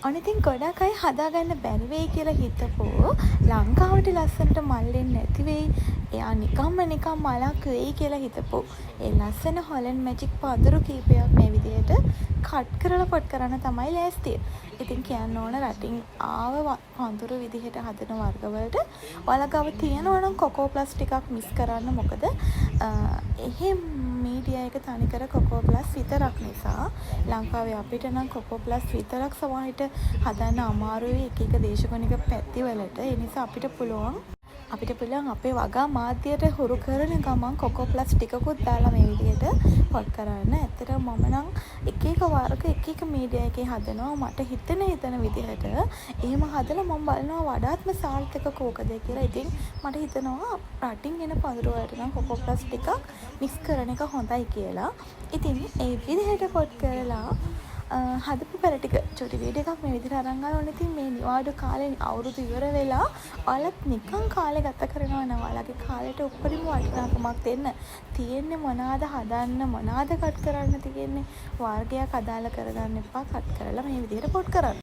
අනිතින් ගොඩක් අය හදාගන්න බැරි වෙයි කියලා හිතපෝ ලංකාවට ලස්සනට මල් එන්නේ නැති වෙයි. එයා නිකම්ම නිකම් මලක් වෙයි කියලා හිතපෝ. ඒ ලස්සන හොලන් මැජික් පඳුරු කීපයක් මේ විදිහට කට් කරලා පොට් කරන්න තමයි ලෑස්තිය. ඉතින් කියන්න ඕන රටින් ආව පඳුරු විදිහට හදන වර්ගවලට ඔයාලා ගාව තියෙනවා නම් කොකෝ ප්ලස් ටිකක් මිස් කරන්න. මොකද එහෙම මීඩියා එක තනිකර කොකෝ ප්ලස් විතරක් නිසා ලංකාවේ අපිට නම් කොකෝ ප්ලස් විතරක් සමහරවිට හදන්න අමාරුයි එක එක දේශගුණික පැතිවලට. ඒ නිසා අපිට පුළුවන් අපේ වගා මාධ්‍යයට හුරු කරන ගමන් කොකෝ ප්ලස් ටිකකුත් දාලා මේ විදිහට පොට් කරන්න. ඇත්තටම මම නම් එක එක වර්ග එක එක මීඩියා එකේ හදනවා මට හිතෙන විදිහට. එහෙම හදලා මම බලනවා වඩාත්ම සාර්ථක කෝකද කියලා. ඉතින් මට හිතෙනවා රටින් එන පඳුරු වලට නම් කොකෝ ප්ලස් ටිකක් මික්ස් කරන එක හොඳයි කියලා. ඉතින් ඒ විදිහට පොට් කරලා හදපු පෙර ටික චුටි වීඩියෝ එකක් මේ විදිහට අරන් ගන්න. ඉතින් මේ නිවාඩු කාලේ අවුරුදු ඉවර වෙලා ඔයාලත් නිකන් කාලේ ගත කරනවා නම් ඔයාලගේ කාලේට උපරිම වටිනාකමක් දෙන්න තියෙන්නේ මොනවාද හදන්න මොනවාද කට් කරන්න තියෙන්නේ වර්ගයක් අදාළ කරගන්න එපා. කට් කරලා මේ විදිහට පොට් කරන්න.